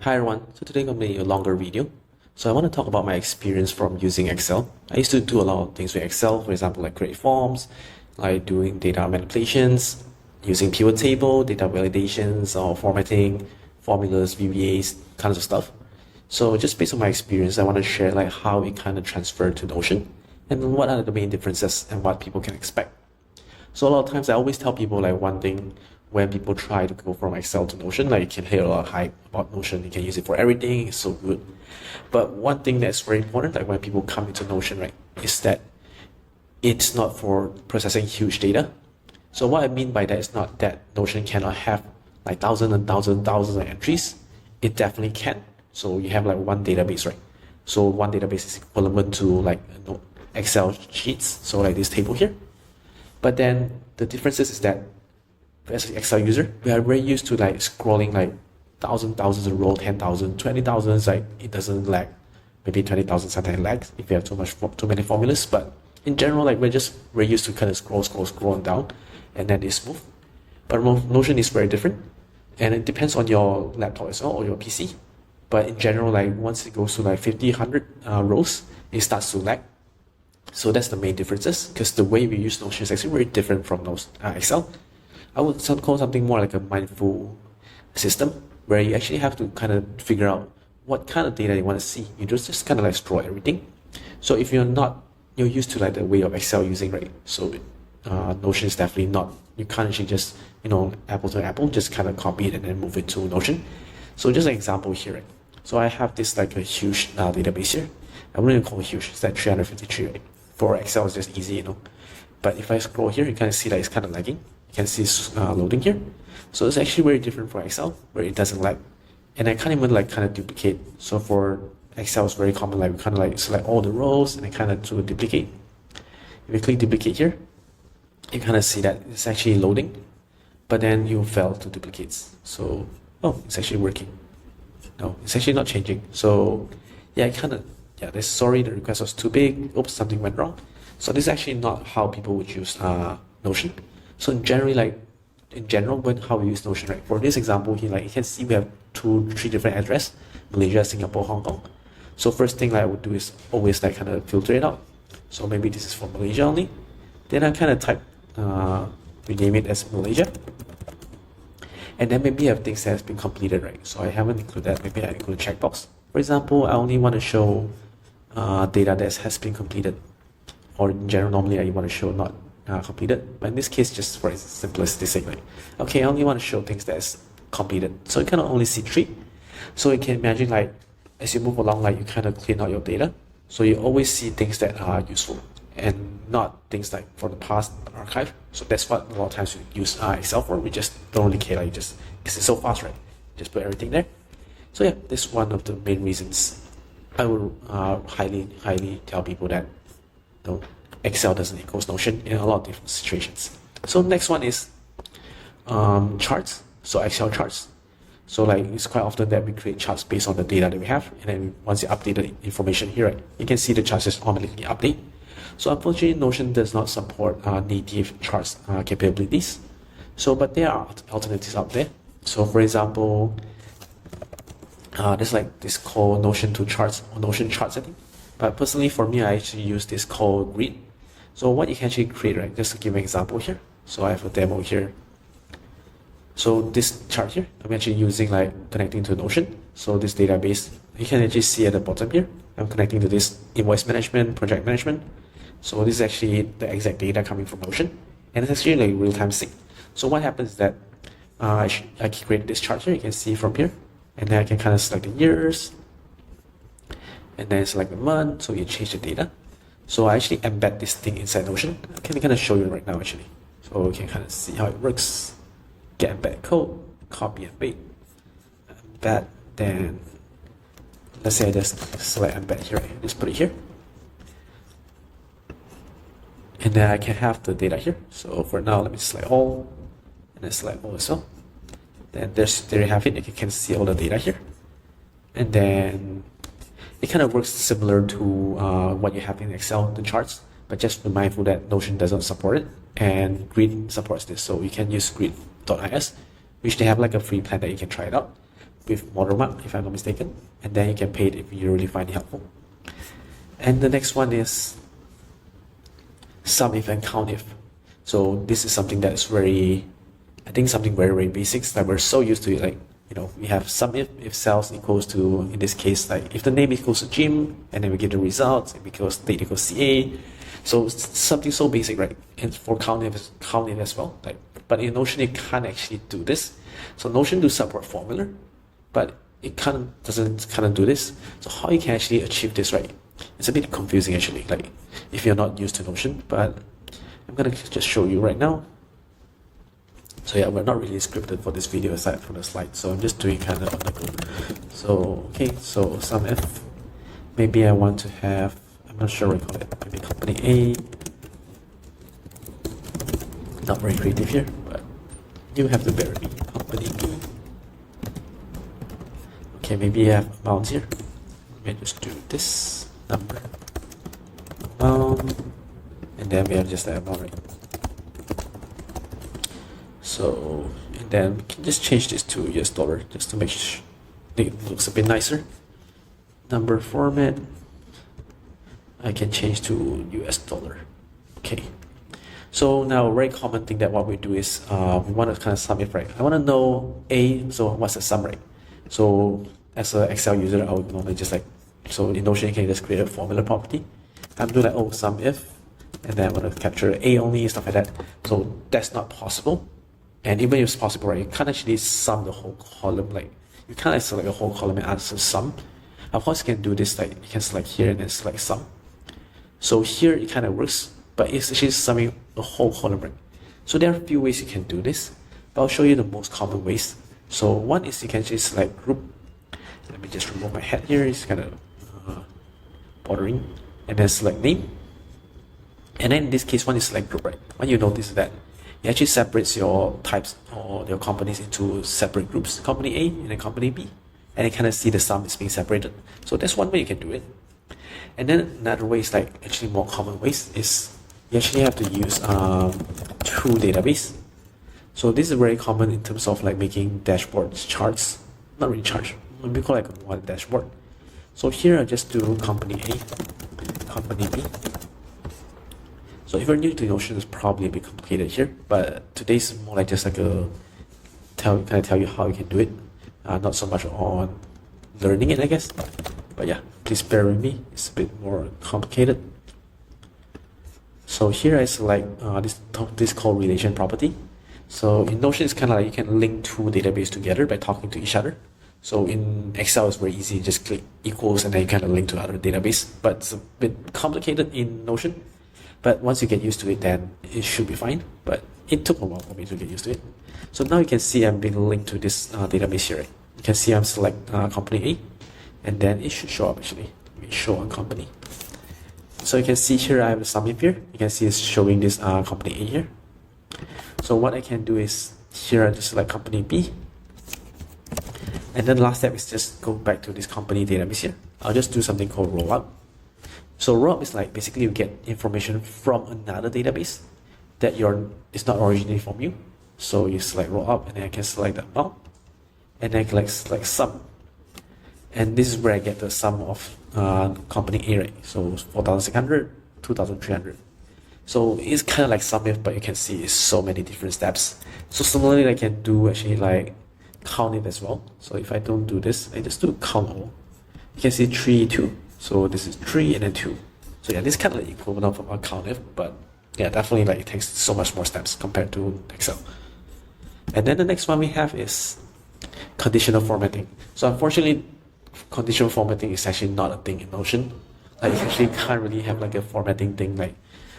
Hi everyone, so today I'm going to make a longer video. So I want to talk about my experience from using Excel. I used to do a lot of things with Excel, for example, like create forms, like doing data manipulations, using pivot table, data validations, or formatting, formulas, VBAs, kinds of stuff. So just based on my experience, I want to share like how it kind of transferred to Notion and what are the main differences and what people can expect. So a lot of times I always tell people like one thing when people try to go from Excel to Notion, like you can hear a lot of hype about Notion, you can use it for everything, it's so good. But one thing that's very important, like when people come into Notion, right, is that it's not for processing huge data. So what I mean by that is not that Notion cannot have like thousands and thousands of entries. It definitely can. So you have like one database, right? So one database is equivalent to like Excel sheets. So like this table here. But then the differences is that as an Excel user, we are very used to like scrolling like thousands of rows, 10,000, 20,000. Like it doesn't lag. Maybe 20,000 sometimes lags if you have too many formulas. But in general, like we're used to kind of scroll down, and then it's smooth. But Notion is very different, and it depends on your laptop as well or your PC. But in general, like once it goes to like 50, 100 rows, it starts to lag. So that's the main differences, because the way we use Notion is actually very different from Excel. I would call something more like a mindful system, where you actually have to kind of figure out what kind of data you want to see. You just kind of like scroll everything. So if you're used to like the way of Excel using, right? So Notion is definitely not, you can't actually just, apple to apple, just kind of copy it and then move it to Notion. So just an example here, right? So I have this like a huge database here. I wouldn't even call it huge, it's like 353, right? For Excel, it's just easy, But if I scroll here, you kind of see that it's kind of lagging. You can see it's loading here. So it's actually very different from Excel, where it doesn't lag. And I can't even like kind of duplicate. So for Excel, it's very common, like we kind of like select all the rows and I kind of do a duplicate. If you click duplicate here, you kind of see that it's actually loading, but then you fail to duplicate. So, it's actually working. No, it's actually not changing. So yeah, sorry, the request was too big. Oops, something went wrong. So this is actually not how people would use Notion. So in general, when how we use Notion, right? For this example here, like you can see we have 3 different addresses: Malaysia, Singapore, Hong Kong. So first thing I would do is always like kind of filter it out. So maybe this is for Malaysia only. Then I kind of type, rename it as Malaysia. And then maybe I have things that has been completed, right? So I haven't included that. Maybe I include a checkbox. For example, I only want to show data that has been completed. Or in general, normally I want to show not completed. But in this case, just for simplicity sake, like, okay, I only want to show things that's completed. So you kind of only see 3. So you can imagine like, as you move along, like you kind of clean out your data. So you always see things that are useful and not things like for the past archive. So that's what a lot of times we use Excel for. We just don't really care, like because it's so fast, right? Just put everything there. So yeah, this is one of the main reasons I would highly tell people that Excel doesn't equal Notion in a lot of different situations. So next one is charts. So Excel charts. So like it's quite often that we create charts based on the data that we have, and then once you update the information here, right, you can see the charts just automatically update. So unfortunately, Notion does not support native charts capabilities. So, but there are alternatives out there. So for example, there's like this called Notion to Charts or Notion Charts, I think. But personally, for me, I actually use this called Grid. So what you can actually create, right? Just to give an example here. So I have a demo here. So this chart here, I'm actually using like connecting to Notion. So this database, you can actually see at the bottom here, I'm connecting to this invoice management, project management. So this is actually the exact data coming from Notion, and it's actually like real-time sync. So what happens is that I create this chart here, you can see from here, and then I can kind of select the years, and then select the month, so you change the data. So I actually embed this thing inside Notion. I can kind of show you right now actually. So you can kind of see how it works. Get embed code, copy and paste, embed, then let's say I just select embed here, right? Just put it here. And then I can have the data here. So for now, let me select all, and then select all as well. Then there you have it. You can see all the data here. And then it kind of works similar to what you have in Excel, the charts, but just be mindful that Notion doesn't support it, and Grid supports this. So you can use grid.is, which they have like a free plan that you can try it out. with watermark, if I'm not mistaken, and then you can pay it if you really find it helpful. And the next one is SUMIF and Countif. So this is something that is very, I think something very, very basics that we're so used to it. Like, we have SUMIF if sales equals to, in this case, like if the name equals to Jim, and then we get the results, because date equals CA. So something so basic, right? And for Countif as well. Like, but in Notion, you can't actually do this. So Notion do support formula, but it doesn't do this. So how you can actually achieve this, right? It's a bit confusing actually, like if you're not used to Notion, but I'm gonna just show you right now. So yeah, we're not really scripted for this video aside from the slides, so I'm just doing kind of on the go. So okay, so SUMIF, maybe I want to have, I'm not sure what I call it, maybe company A. Not very creative here, but you have to bear with me. Company B. Okay, maybe I have amounts here. Let me just do this number, amount, and then we have just the amount, right? So, and then we can just change this to US dollar just to make sure it looks a bit nicer. Number format, I can change to US dollar. Okay. So now a very common thing that what we do is we want to kind of sum it, right? I want to know A, so what's the sum, right? So as an Excel user, I would normally just like, so in Notion you can just create a formula property. I'm doing like, oh, sum if, and then I want to capture A only, stuff like that. So that's not possible. And even if it's possible, right, you can't actually sum the whole column. Like, you can't select a whole column and answer sum. Of course, you can do this, like, you can select here and then select sum. So here it kind of works, but it's actually summing the whole column, right? So there are a few ways you can do this, but I'll show you the most common ways. So one is you can just select group. Let me just remove my head here, it's kind of bothering. And then select name. And then in this case, one is select group, right? When you notice that, it actually separates your types or your companies into separate groups, company A and then company B. And you kind of see the sum is being separated. So that's one way you can do it. And then another way is like actually more common ways is you actually have to use two database. So this is very common in terms of like making dashboards, charts, not really charts, we call like one dashboard. So here I just do company A, company B. So if you're new to Notion, it's probably a bit complicated here, but today's more like just like a tell you how you can do it, not so much on learning it, I guess. But yeah, please bear with me, it's a bit more complicated. So here I select this called relation property. So in Notion, it's kind of like you can link two databases together by talking to each other. So in Excel, it's very easy, just click equals and then you kind of link to other database, but it's a bit complicated in Notion. But once you get used to it, then it should be fine. But it took a while for me to get used to it. So now you can see I'm being linked to this database here. Right? You can see I'm select company A, and then it should show up actually. Let me show on company. So you can see here I have the sum if here. You can see it's showing this company A here. So what I can do is here I just select company B. And then the last step is just go back to this company database here. I'll just do something called rollup. So rollup is like basically you get information from another database that it's not originally from you. So you select rollup and then I can select the amount and then I can select sum. And this is where I get the sum of company A, right? So 4,600, 2,300. So it's kind of like sum if, but you can see it's so many different steps. So similarly, I can do actually like count it as well. So if I don't do this, I just do count all. You can see 3, 2. So this is 3 and then 2. So yeah, this is kind of like equivalent of Countif, but yeah, definitely like it takes so much more steps compared to Excel. And then the next one we have is conditional formatting. So unfortunately, conditional formatting is actually not a thing in Notion. Like you actually can't really have like a formatting thing. Like,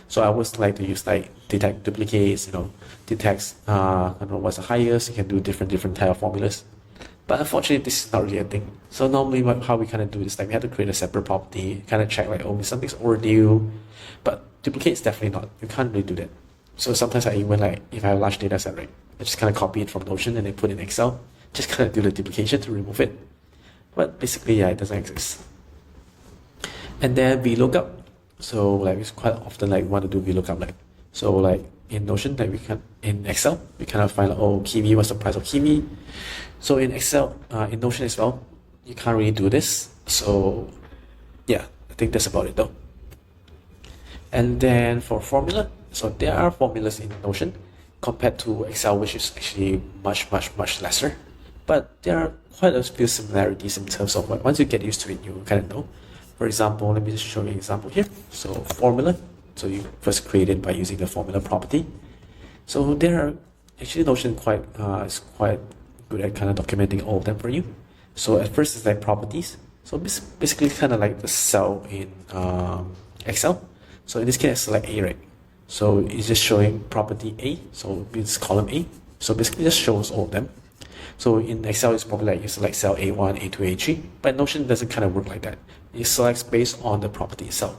so I always like to use like detect duplicates, detects I don't know what's the highest. You can do different type of formulas. But unfortunately, this is not really a thing. So normally how we kind of do this, like we have to create a separate property, kind of check like, oh, something's overdue. But duplicate is definitely not. You can't really do that. So sometimes I even like, if I have a large data set, right, I just kind of copy it from Notion and then put it in Excel. Just kind of do the duplication to remove it. But basically, yeah, it doesn't exist. And then VLOOKUP. So like it's quite often like want to do VLOOKUP, like so like in Notion, like in Excel, we kind of find like, oh, kiwi, what's the price of kiwi? So in Excel, in Notion as well, you can't really do this. So yeah, I think that's about it though. And then for formula, so there are formulas in Notion compared to Excel, which is actually much lesser. But there are quite a few similarities in terms of what, once you get used to it, you kind of know. For example, let me just show you an example here. So formula, so you first create it by using the formula property. So there are actually Notion is quite good at kind of documenting all of them for you. So at first it's like properties. So basically kind of like the cell in Excel. So in this case, select A, right? So it's just showing property A. So it's column A. So basically just shows all of them. So in Excel, it's probably like you select cell A1, A2, A3, but Notion doesn't kind of work like that. It selects based on the property itself.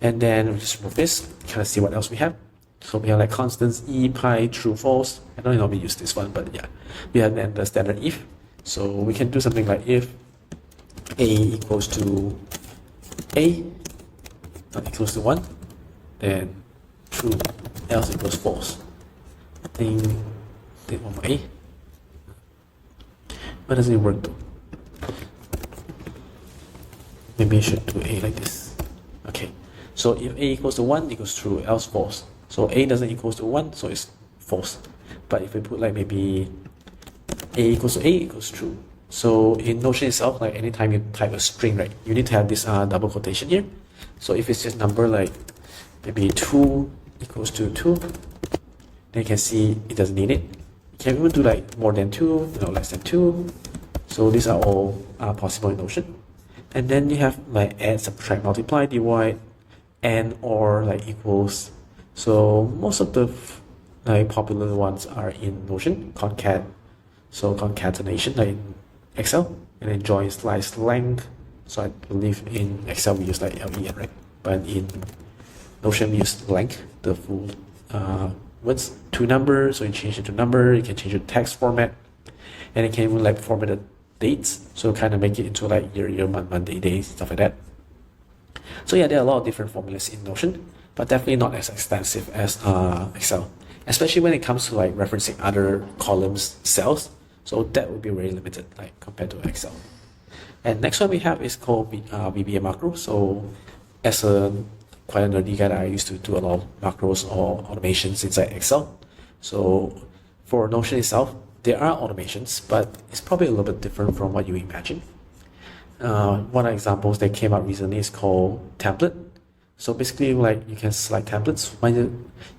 And then we just remove this, kind of see what else we have. So we have like constants, E, pi, true, false. I don't normally use this one, but yeah. We have then the standard if. So we can do something like if A equals to A, not equals to 1, then true, else equals false. I think one more A. Why doesn't it work though? Maybe I should do A like this. Okay, so if A equals to 1, equals true, else false. So A doesn't equals to 1, so it's false. But if we put like maybe A equals to A equals true. So in Notion itself, like anytime you type a string, right, you need to have this double quotation here. So if it's just number like maybe 2 equals to 2, then you can see it doesn't need it. You can even do like more than 2, less than 2. So these are all possible in Notion. And then you have like add, subtract, multiply, divide, and or like equals. So most of the like popular ones are in Notion, concat, so concatenation like in Excel, and then join, slice, length. So I believe in Excel we use like len, right? But in Notion we use length, the full words to number. So you change it to number. You can change it to text format, and you can even like format the dates. So kind of make it into like year, month, day, stuff like that. So yeah, there are a lot of different formulas in Notion, but definitely not as extensive as Excel, especially when it comes to like referencing other columns, cells. So that would be very limited, like compared to Excel. And next one we have is called VBA macro. So as a quite a nerdy guy, I used to do a lot of macros or automations inside Excel. So for Notion itself, there are automations, but it's probably a little bit different from what you imagine. One of the examples that came out recently is called template. So basically, like you can select templates.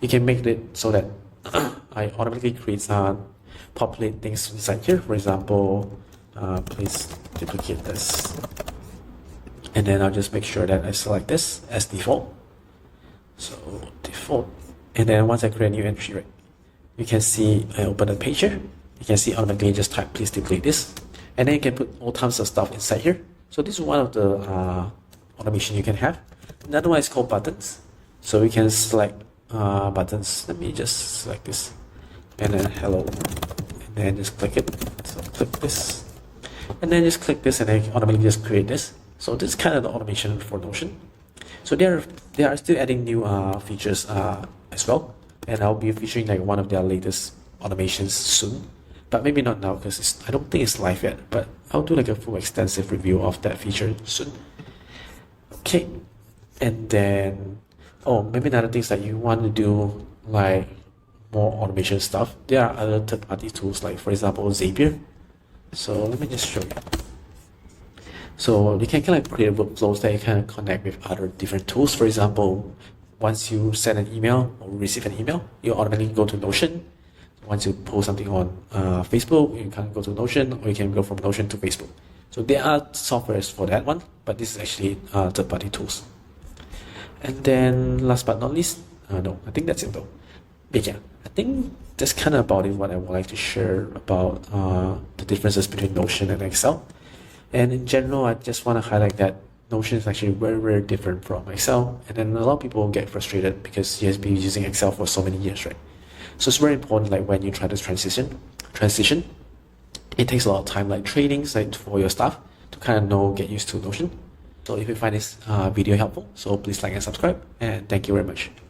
You can make it so that I automatically creates populate things inside here. For example, please duplicate this, and then I'll just make sure that I select this as default. So default, and then once I create a new entry, right, you can see I open the page here. You can see automatically just type please duplicate this, and then you can put all kinds of stuff inside here. So this is one of the automation you can have. Another one is called buttons. So we can select buttons. Let me just select this, and then hello, and then just click it. So click this, and then just click this, and then automatically just create this. So this is kind of the automation for Notion. So they are still adding new features as well, and I'll be featuring like one of their latest automations soon. But maybe not now because I don't think it's live yet, but I'll do like a full extensive review of that feature soon. Okay, and then, maybe another thing is that you want to do like more automation stuff. There are other third-party tools like, for example, Zapier. So let me just show you. So you can kind of create workflows that you kind of connect with other different tools. For example, once you send an email or receive an email, you automatically go to Notion. Once you post something on Facebook, you can go to Notion, or you can go from Notion to Facebook. So there are softwares for that one, but this is actually third-party tools. And then last but not least, no, I think that's it though. But yeah, I think that's kind of about it, what I would like to share about the differences between Notion and Excel. And in general, I just want to highlight that Notion is actually very different from Excel. And then a lot of people get frustrated because you have been using Excel for so many years, right? So it's very important, like when you try to transition, it takes a lot of time, like trainings, like for your staff to kind of get used to Notion. So if you find this video helpful, so please like and subscribe, and thank you very much.